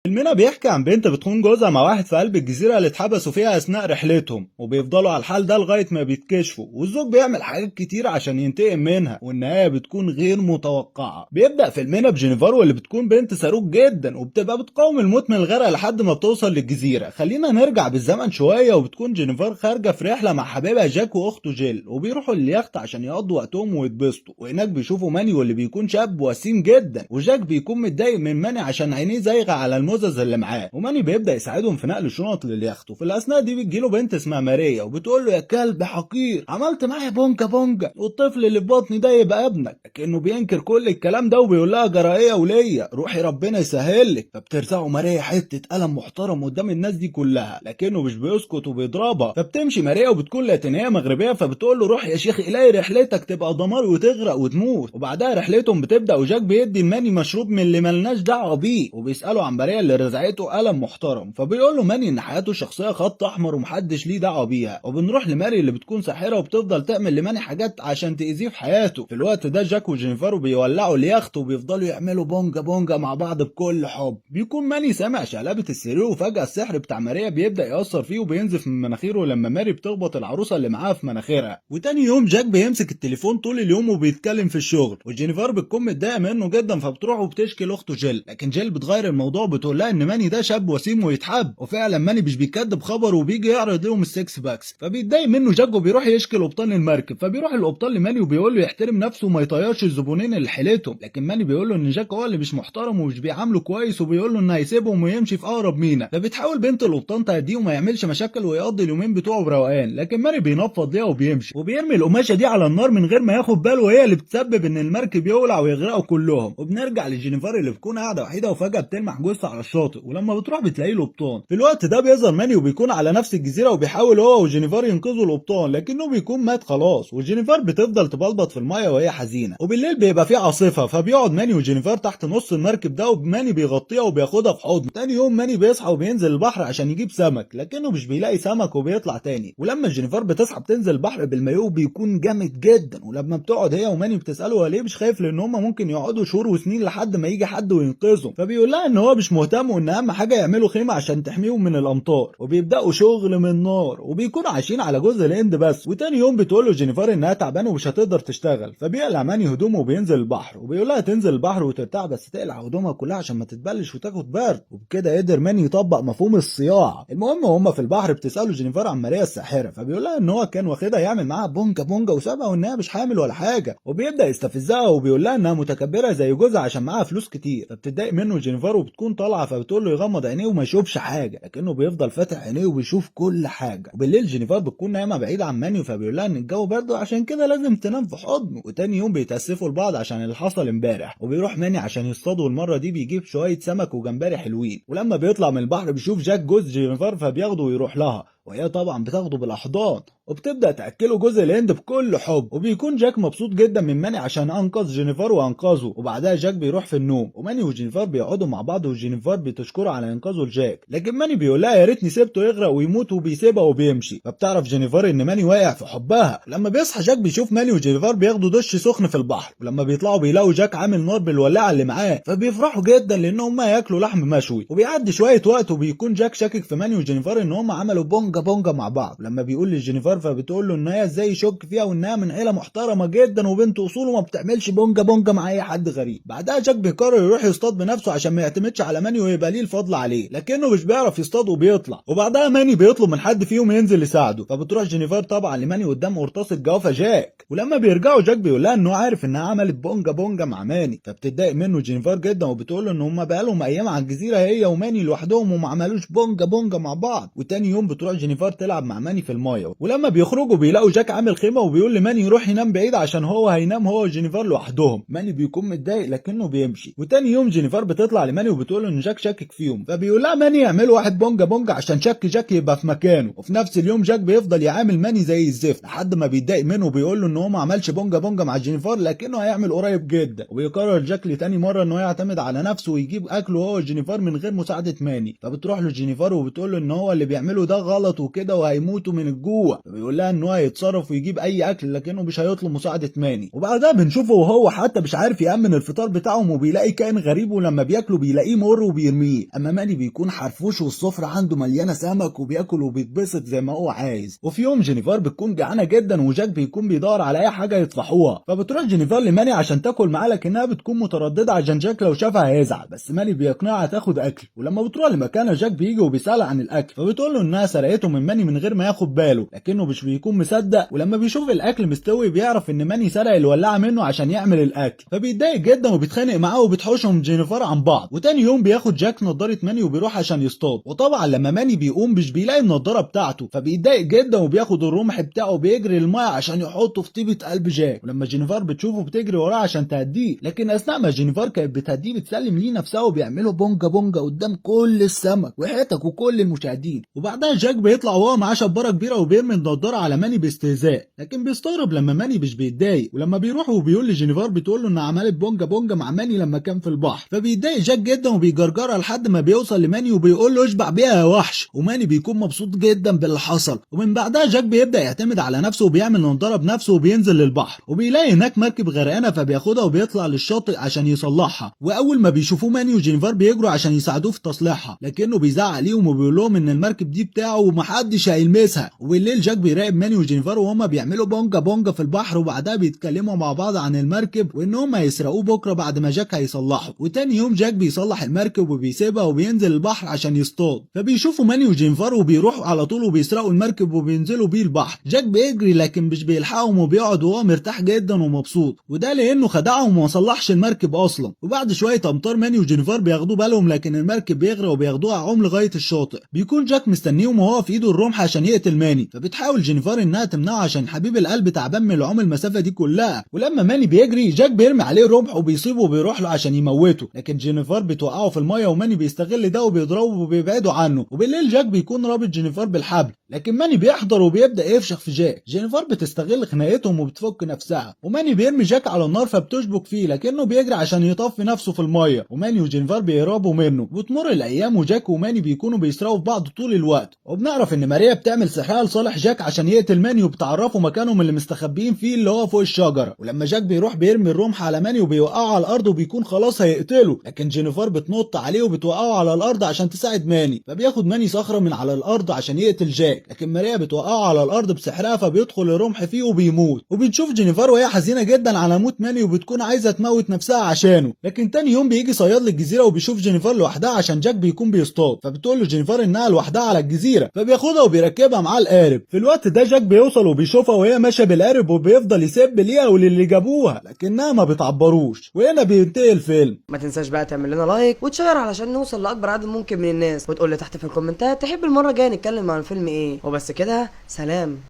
فيلمنا بيحكي عن بنت بتخون جوزها مع واحد في قلب الجزيرة اللي اتحبسوا فيها أثناء رحلتهم، وبيفضلوا على الحال ده لغاية ما بيتكشفوا، والزوج بيعمل حاجات كتير عشان ينتقم منها، والنهاية بتكون غير متوقعة. بيبدأ فيلمنا بجينيفر واللي بتكون بنت صاروخ جدا، وبتبقى بتقاوم الموت من الغرق لحد ما بتوصل للجزيرة. خلينا نرجع بالزمن شوية، وبتكون جينيفر خارجة في رحلة مع حبيبها جاك وأخته جيل، وبيروحوا لليخت عشان يقضوا وقتهم ويتبسطوا، وهناك بيشوفوا ماني واللي بيكون شاب وسيم جدا، وجاك بيكون متضايق من ماني عشان عينيه زايغة على المزز اللي معاه، وماني بيبدأ يساعدهم في نقل الشنط لليخت. وفي الأثناء دي بتجيله بنت اسمها ماريا وبتقول له: يا كلب حقير، عملت معايا بونجا بونجا، والطفل اللي في بطني ده يبقى ابنك. لكنه بينكر كل الكلام ده وبيقول لها: جرايه وليا، روحي ربنا يسهل لك. فبترزعه ماريا حتة قلم محترم قدام الناس دي كلها، لكنه مش بيسكت وبيضربها. فبتمشي ماريا وبتكون لاتينية مغربية، فبتقول له: روح يا شيخ إلهي، رحلتك تبقى دمار وتغرق وتموت. وبعدها رحلتهم بتبدأ، وجاك بيدي الماني مشروب من اللي ملناش دعوه بيه، وبيسأله عن ماريا اللي رزعته قلم محترم. فبيقول له ماني ان حياته الشخصيه خط احمر ومحدش ليه دعوه بيها. وبنروح لماري اللي بتكون ساحره وبتفضل تعمل لماني حاجات عشان تاذيه في حياته. في الوقت ده جاك وجينيفر بيولعوا اليخت وبيفضلوا يعملوا بونجا بونجا مع بعض بكل حب. بيكون ماني سامع شقلبة السرير، وفجأة السحر بتاع ماريا بيبدأ يأثر فيه وبينزف من مناخيره لما ماري بتخبط العروسة اللي معاها في مناخيرها. وتاني يوم جاك بيمسك التليفون طول اليوم وبيتكلم في الشغل، وجينيفر بتكون متضايقة منه جدا، فبتروح وبتشكي لاخته جيل. لكن جيل بتغير الموضوع، بتقول لها ان ماني ده شاب وسيم ويتحب، وفعلا ماني مش بيكذب خبر وبيجي يعرض لهم السكس باكس. فبيتضايق منه جاك وبيروح يشكي لقبطان المركب. فبيروح القبطان لماني وبيقول له يحترم نفسه وما يطيرش الزبونين اللي حيلتهم. لكن ماني بيقول له ان جاك هو اللي مش محترم ومش بيعامله كويس، وبيقول له انه هيسيبهم ويمشي في اقرب مينا. فبتحاول بنت القبطان تهديه وما يعملش مشاكل ويقضي اليومين بتوعه بروقان، لكن ماني بينفض ليها وبيمشي، وبيرمي القماشه دي على النار من غير ما ياخد باله، وهي اللي بتسبب ان المركب يولع ويغرقوا كلهم. وبنرجع لجينيفر اللي بتكون قاعده وحيده، وفجاه بتلمح جثه على الشاطئ، ولما بتروح بتلاقيه القبطان. في الوقت ده بيظهر ماني وبيكون على نفس الجزيره، وبيحاول هو وجينيفر ينقذوا القبطان، لكنه بيكون مات خلاص. وجينيفر بتفضل تبلبط في المايه وهي حزينه. وبالليل بيبقى في عاصفه، فبيقعد ماني وجينيفر تحت نص المركب ده، وماني بيغطيها وبياخدها في حضنه. تاني يوم ماني بيصحى وبينزل البحر عشان يجيب سمك، لكنه مش بيلاقي سمك وبيطلع تاني. ولما جينيفر بتصحى بتنزل البحر بالمايوه بيكون جامد جدا، ولما بتقعد هي وماني بتساله هو ليه مش خايف، لان هم ممكن يقعدوا شهور وسنين لحد ما يجي حد وينقذهم. فبيقول لها ان هو مش مهتم، وان اهم حاجه يعملوا خيمه عشان تحميهم من الامطار. وبيبداوا شغل من نار، وبيكونوا عايشين على جزء الهند بس. وتاني يوم بتقول له جينيفر انها تعبانه ومش هتقدر تشتغل، فبيقلع ماني هدومه وبينزل البحر، وبيقول لها تنزل البحر وترتاح بس تقلع هدومها كلها عشان ما تتبلش وتاخد برد. وبكده قدر ماني يطبق مفهوم الصياعه. المهم وهم في البحر بتساله جينيفر عن ماريا الساحره، فبيقول لها ان هو كان واخدها يعمل معاها بونجا بونجا وسابها، وانها مش حامل ولا حاجه. وبيبدا يستفزها وبيقول لها انها متكبره زي جوزها عشان معاها فلوس كتير. فبتتضايق منه جينيفر وبتكون طالعه، فبتقول له يغمض عينيه وما يشوفش حاجه، لكنه بيفضل فاتح عينيه وبيشوف كل حاجه. وبالليل جينيفر بتكون نايمه بعيد عن ماني، فبيقول لها ان الجو برد وعشان كده لازم تنام في حضنه. وتاني يوم بيتاسفوا لبعض عشان اللي حصل امبارح، وبيروح ماني عشان يصطادوا. المره دي بيجيب شويه سمك وجمبري حلوين. ولما بيطلع من البحر بيشوف جاك جوز جينيفر، فبياخده ويروح لها، وهي طبعا بتاخده بالاحضان، وبتبدا تاكله جوز الهند بكل حب. وبيكون جاك مبسوط جدا من ماني عشان انقذ جينيفر وانقذه. وبعدها جاك بيروح في النوم، وماني وجينيفر بيقعدوا مع بعض، وجينيفر بتشكره على انقاذه لجاك، لكن ماني بيقول لها يا ريتني سبته يغرق ويموت، وبيسيبها وبيمشي. فبتعرف جينيفر ان ماني واقع في حبها. لما بيصحى جاك بيشوف ماني وجينيفر بياخدوا دش سخن في البحر، ولما بيطلعوا بيلاقوا جاك عامل نار بالولاعه اللي معاه، فبيفرحوا جدا لان هم هياكلوا لحم مشوي. وبيعدي شويه وقت، وبيكون جاك شاكك في ماني وجينيفر ان هم عملوا بونجا بونجا مع بعض. لما بيقول لجينيفر فبتقول له ان هي ازاي يشك فيها، وانها من عيله محترمه جدا وبنت اصول وما بتعملش بونجا بونجا مع اي حد غريب. بعدها جاك بيقرر يروح يصطاد بنفسه عشان ما يعتمدش على ماني ويبقى ليه الفضل عليه، لكنه مش بيعرف يصطاد وبيطلع. وبعدها ماني بيطلب من حد فيهم ينزل يساعده، فبتروح جينيفر طبعا لماني قدام قرطاس الجوافه جاك. ولما بيرجعوا جاك بيقول لها انه عارف انها عملت بونجا بونجا مع ماني، فبتتضايق منه جينيفر جدا، وبتقول له ان هم بقالهم ايام على الجزيره هي وماني لوحدهم وما عملوش بونجا بونجا مع بعض. وتاني يوم بتروح جينيفر تلعب مع ماني في المايه، ولما بيخرجوا بيلاقوا جاك عامل خيمه، وبيقول لماني يروح ينام بعيد عشان هو هينام هو وجينيفر لوحدهم. ماني بيكون متضايق لكنه بيمشي. وتاني يوم جينيفر بتطلع لماني وبتقول له ان جاك شاكك فيهم، فبيقول لها ماني يعملوا واحد بونجا بونجا عشان شك جاك يبقى في مكانه. وفي نفس اليوم جاك بيفضل يعامل ماني زي الزفت لحد ما بيتضايق منه، وبيقول له ان هو ما عملش بونجا بونجا مع جينيفر لكنه هيعمل قريب جدا. وبيقرر جاك لتاني مره انه يعتمد على نفسه ويجيب اكله هو وجينيفر من غير مساعده ماني. فبتروح له جينيفر وبتقول له ان هو اللي بيعمله ده غلط بتعيط وكده وهيموتوا من الجوع، فبيقول لها ان هو هيتصرف ويجيب اي اكل لكنه مش هيطلب مساعده ماني. وبعدها بنشوفه وهو حتى مش عارف يامن الفطار بتاعهم وبيلاقي كائن غريب ولما بياكله بيلاقيه مر وبيرميه. اما ماني بيكون حرفوش والسفره عنده مليانه سمك وبياكل وبيتبسط زي ما هو عايز. وفي يوم جينيفر بتكون جعانه جدا وجاك بيكون بيدور على اي حاجه يطفحوها، فبتروح جينيفر لماني عشان تاكل معاه لكنها بتكون متردده عشان جاك لو شافها هيزعل، بس ماني بيقنعها تاخد اكل. ولما بتروح لمكانها جاك بيجي وبيسالها عن الاكل، فبتقول له انها سرقته من ماني من غير ما ياخد باله، لكنه مش بيكون مصدق. ولما بيشوف الاكل مستوي بيعرف ان ماني سرق الولاعه منه عشان يعمل الاكل، فبيتضايق جدا وبيتخانق معاه وبتحوشهم جينيفر عن بعض. وتاني يوم بياخد جاك نضاره ماني وبيروح عشان يصطاد، وطبعا لما ماني بيقوم مش بيلاقي النضاره بتاعته، فبيتضايق جدا وبياخد الرمح بتاعه وبيجري الماء عشان يحطه في طيبه قلب جاك. ولما جينيفر بتشوفه بتجري وراه عشان تهديه، لكن اثناء ما جينيفر كانت بتهديه بتسلم ليه نفسها وبيعملوا بونجا بونجا قدام كل السمك وحياتك وكل المشاهدين. وبعدها جاك بيطلع وهو معاه شباره كبيره وبيرمي النضاره على ماني باستهزاء، لكن بيستغرب لما ماني مش بيتضايق. ولما بيروح وبيقول لجينيفر بتقول له انها عملت بونجا بونجا مع ماني لما كان في البحر، فبيتضايق جاك جدا وبيجرجرها لحد ما بيوصل لماني وبيقول له اشبع بيها يا وحش. وماني بيكون مبسوط جدا باللي حصل. ومن بعدها جاك بيبدا يعتمد على نفسه وبيعمل نضاره بنفسه وبينزل للبحر، وبيلاقي هناك مركب غرقانه فبياخدها وبيطلع للشاطئ عشان يصلحها. واول ما بيشوفوه ماني وجينيفر بيجروا عشان يساعدوه في تصليحها، لكنه بيزعق ليهم وبيقول لهم ان المركب دي بتاعه ومحدش هيلمسها. وبالليل جاك بيراقب ماني وجينيفر وهما بيعملوا بونجا بونجا في البحر، وبعدها بيتكلموا مع بعض عن المركب وان هما هيسرقوه بكره بعد ما جاك هيصلحه. وتاني يوم جاك بيصلح المركب وبيسيبها وبينزل البحر عشان يصطاد، فبيشوفوا ماني وجينيفر وبيروحوا على طول وبيسرقوا المركب وبينزلوا بيه البحر. جاك بيجري لكن مش بيلحقهم وبيقعد وهو مرتاح جدا ومبسوط، وده لانه خدعهم وما صلحش المركب اصلا. وبعد شويه امطار ماني وجينيفر بياخدوا بالهم لكن المركب بيغرق وبياخدوها عوم لغايه الشاطئ. بيكون جاك مستنيهم وهو في ايده الرمح عشان يقتل ماني، فبتحاول جينيفر انها تمنعه عشان حبيب القلب تعبان من العوم المسافه دي كلها. ولما ماني بيجري جاك بيرمي عليه رمح وبيصيبه وبيروح له عشان يموته، لكن جينيفر بتوقعه في الميه وماني بيستغل ده وبيضربه وبيبعده عنه. وبالليل جاك بيكون رابط جينيفر بالحبل، لكن ماني بيحضر وبيبدا يفشخ في جاك. جينيفر بتستغل خناقتهم وبتفك نفسها، وماني بيرمي جاك على النار فبتشبك فيه لكنه بيجري عشان يطفي نفسه في الميه، وماني وجينيفر بيهربوا منه. وتمر الايام وجاك وماني بيكونوا بيسرقوا في بعض طول الوقت. وبنعرف ان ماريا بتعمل سحرها لصالح جاك عشان يقتل ماني وبتعرفه مكانهم اللي مستخبيين فيه اللي هو فوق الشجره. ولما جاك بيروح بيرمي الرمح على ماني وبيوقعه على الارض وبيكون خلاص هيقتله، لكن جينيفر بتنط عليه وبتوقعه على الارض عشان تساعد ماني، فبياخد ماني صخره من على الارض عشان يقتل جاك، لكن ماريا بتوقعه على الارض بسحرها فبيدخل الرمح فيه وبيموت. وبنشوف جينيفر وهي حزينه جدا على موت ماني وبتكون عايزه تموت نفسها عشانه. لكن تاني يوم بيجي صياد للجزيره وبيشوف جينيفر لوحدها عشان جاك بيكون بيصطاد، فبتقول له جينيفر انها لوحدها على الجزيره، فبياخدها وبيركبها معاه القارب. في الوقت ده جاك بيوصل وبيشوفها وهي ماشيه بالقارب وبيفضل يسب ليها وللي جابوها لكنها ما بتعبروش. وهنا بينتهي الفيلم. ما تنساش بقى تعمل لنا لايك وتشير علشان نوصل لاكبر عدد ممكن من الناس، وتقول لي تحت في الكومنتات تحب المره الجايه نتكلم عن فيلم ايه. وبس كده، سلام.